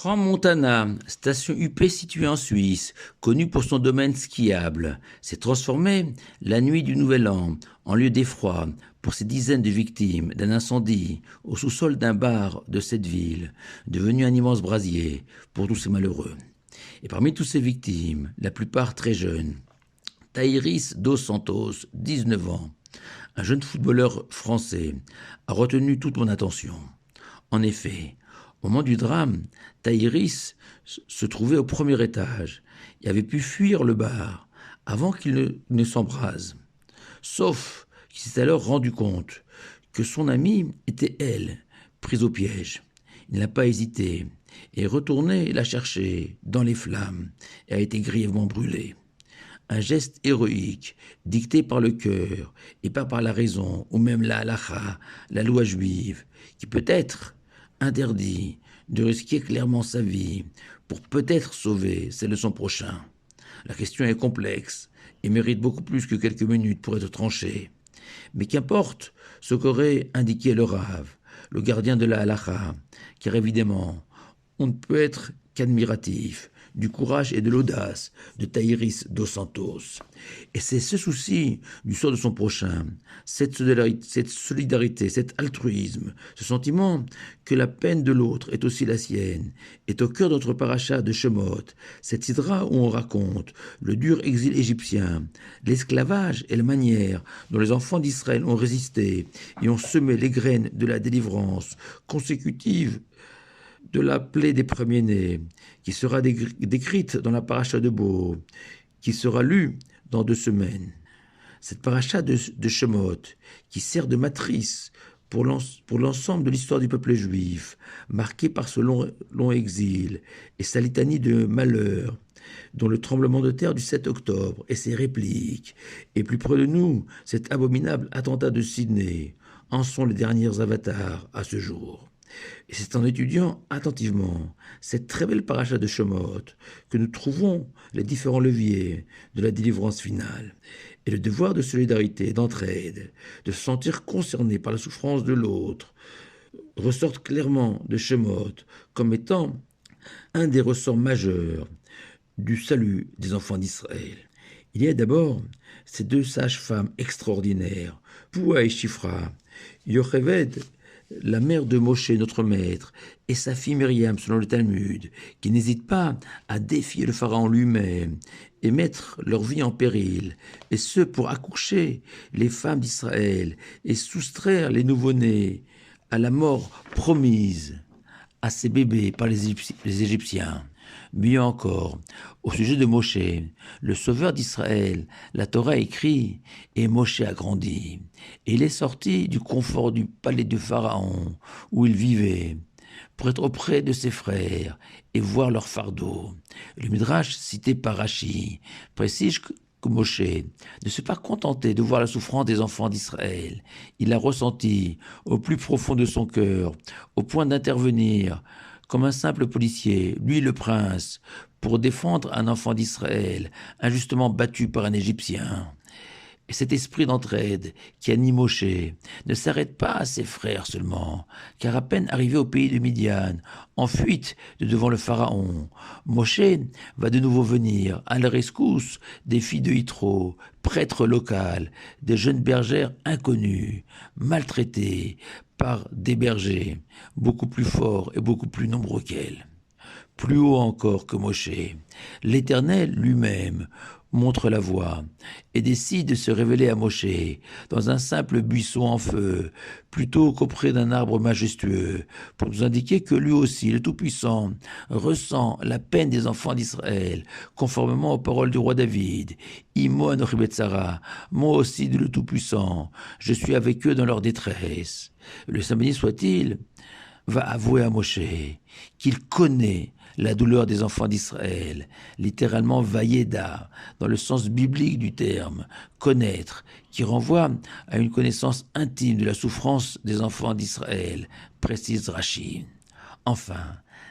Crans-Montana, station UP située en Suisse, connue pour son domaine skiable, s'est transformée, la nuit du Nouvel An, en lieu d'effroi pour ces dizaines de victimes d'un incendie au sous-sol d'un bar de cette ville, devenu un immense brasier pour tous ces malheureux. Et parmi toutes ces victimes, la plupart très jeunes, Thaïris Dos Santos, 19 ans, un jeune footballeur français, a retenu toute mon attention. En effet, au moment du drame, Thaïris se trouvait au premier étage et avait pu fuir le bar avant qu'il ne s'embrase. Sauf qu'il s'est alors rendu compte que son amie était, elle, prise au piège. Il n'a pas hésité et est retourné la chercher dans les flammes et a été grièvement brûlé. Un geste héroïque, dicté par le cœur et pas par la raison, ou même la halakha, la loi juive, qui peut-être interdit de risquer clairement sa vie pour peut-être sauver celle de son prochain. La question est complexe et mérite beaucoup plus que quelques minutes pour être tranchée. Mais qu'importe ce qu'aurait indiqué le Rav, le gardien de la halakha, car évidemment, on ne peut être qu'admiratif du courage et de l'audace de Thaïris Dos Santos. Et c'est ce souci du sort de son prochain, cette solidarité, cet altruisme, ce sentiment que la peine de l'autre est aussi la sienne, est au cœur de notre paracha de Shemot, cette sidra où on raconte le dur exil égyptien, l'esclavage et la manière dont les enfants d'Israël ont résisté et ont semé les graines de la délivrance consécutive de la plaie des premiers-nés, qui sera décrite dans la paracha de Bo, qui sera lue dans 2 semaines. Cette paracha de Shemot, qui sert de matrice pour l'ensemble de l'histoire du peuple juif, marqué par ce long exil et sa litanie de malheur, dont le tremblement de terre du 7 octobre et ses répliques, et plus près de nous, cet abominable attentat de Sydney, en sont les derniers avatars à ce jour. Et c'est en étudiant attentivement cette très belle paracha de Shemot que nous trouvons les différents leviers de la délivrance finale. Et le devoir de solidarité, d'entraide, de se sentir concerné par la souffrance de l'autre, ressortent clairement de Shemot comme étant un des ressorts majeurs du salut des enfants d'Israël. Il y a d'abord ces 2 sages-femmes extraordinaires, Poua et Shifra, Yocheved, la mère de Moshe, notre maître, et sa fille Myriam, selon le Talmud, qui n'hésitent pas à défier le pharaon lui-même et mettre leur vie en péril, et ce pour accoucher les femmes d'Israël et soustraire les nouveau-nés à la mort promise à ces bébés par les Égyptiens. Mieux encore, au sujet de Moshe, le sauveur d'Israël, la Torah écrit « Et Moshe a grandi, et il est sorti du confort du palais du Pharaon, où il vivait, pour être auprès de ses frères et voir leur fardeau. » Le Midrash, cité par Rashi, précise que Moshe ne s'est pas contenté de voir la souffrance des enfants d'Israël. Il l'a ressenti au plus profond de son cœur, au point d'intervenir comme un simple policier, lui le prince, pour défendre un enfant d'Israël, injustement battu par un Égyptien. Et cet esprit d'entraide qui anime Moshe ne s'arrête pas à ses frères seulement, car à peine arrivé au pays de Midian, en fuite de devant le Pharaon, Moshe va de nouveau venir à la rescousse des filles de Yitro, prêtres locales, des jeunes bergères inconnues, maltraitées par des bergers beaucoup plus forts et beaucoup plus nombreux qu'elles. Plus haut encore que Moshe, l'Éternel lui-même montre la voie et décide de se révéler à Moshe dans un simple buisson en feu, plutôt qu'auprès d'un arbre majestueux, pour nous indiquer que lui aussi, le Tout-Puissant, ressent la peine des enfants d'Israël, conformément aux paroles du roi David. Imo Anochi Betzara, moi aussi, dit le Tout-Puissant, je suis avec eux dans leur détresse. Le Saint béni soit-il, va avouer à Moshe qu'il connaît la douleur des enfants d'Israël, littéralement vaïeda, dans le sens biblique du terme, connaître, qui renvoie à une connaissance intime de la souffrance des enfants d'Israël, précise Rashi. Enfin,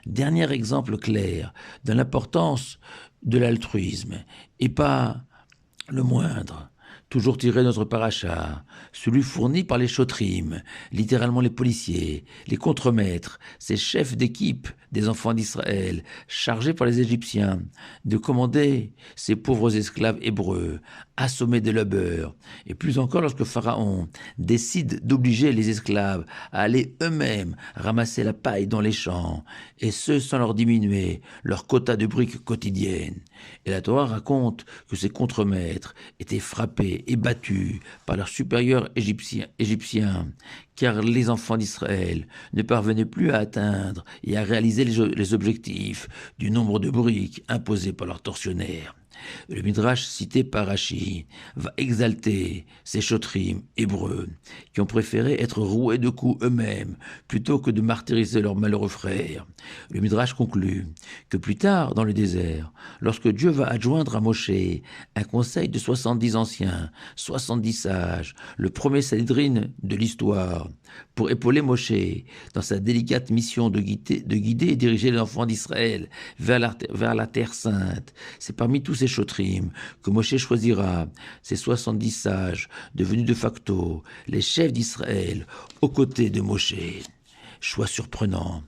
dernier exemple clair de l'importance de l'altruisme, et pas le moindre, Toujours tiré de notre paracha, celui fourni par les chotrim, littéralement les policiers, les contremaîtres, ces chefs d'équipe des enfants d'Israël, chargés par les Égyptiens de commander ces pauvres esclaves hébreux, assommés de labeur, et plus encore lorsque Pharaon décide d'obliger les esclaves à aller eux-mêmes ramasser la paille dans les champs, et ce sans leur diminuer leur quota de briques quotidiennes. Et la Torah raconte que ces contremaîtres étaient frappés et battus par leurs supérieurs égyptiens, car les enfants d'Israël ne parvenaient plus à atteindre et à réaliser les objectifs du nombre de briques imposés par leurs tortionnaires. Le Midrash cité par Rashi va exalter ces chotrim hébreux qui ont préféré être roués de coups eux-mêmes plutôt que de martyriser leurs malheureux frères. Le Midrash conclut que plus tard dans le désert, lorsque Dieu va adjoindre à Moshe un conseil de 70 anciens, 70 sages, le premier Sanhédrin de l'histoire, pour épauler Moshe dans sa délicate mission de guider et diriger les enfants d'Israël vers la terre sainte, c'est parmi tous ces chotrim que Moshe choisira ces 70 sages devenus de facto les chefs d'Israël aux côtés de Moshe. Choix surprenant,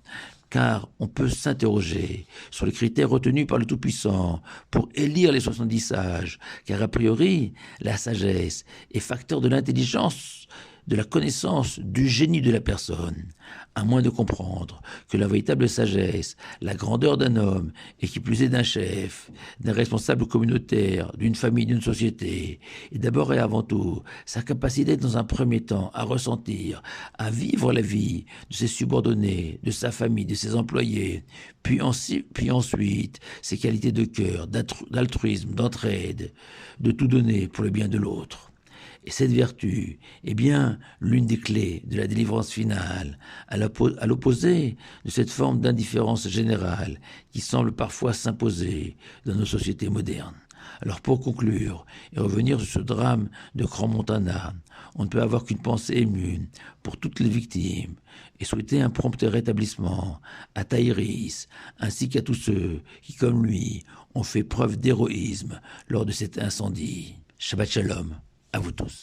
car on peut s'interroger sur les critères retenus par le Tout-Puissant pour élire les 70 sages, car a priori, la sagesse est facteur de l'intelligence, de la connaissance, du génie de la personne, à moins de comprendre que la véritable sagesse, la grandeur d'un homme, et qui plus est d'un chef, d'un responsable communautaire, d'une famille, d'une société, est d'abord et avant tout sa capacité dans un premier temps à ressentir, à vivre la vie de ses subordonnés, de sa famille, de ses employés, puis ensuite ses qualités de cœur, d'altruisme, d'entraide, de tout donner pour le bien de l'autre. Et cette vertu est bien l'une des clés de la délivrance finale, à l'opposé de cette forme d'indifférence générale qui semble parfois s'imposer dans nos sociétés modernes. Alors pour conclure et revenir sur ce drame de Crans-Montana, on ne peut avoir qu'une pensée émue pour toutes les victimes et souhaiter un prompt rétablissement à Taïris ainsi qu'à tous ceux qui, comme lui, ont fait preuve d'héroïsme lors de cet incendie. Shabbat Shalom à vous tous.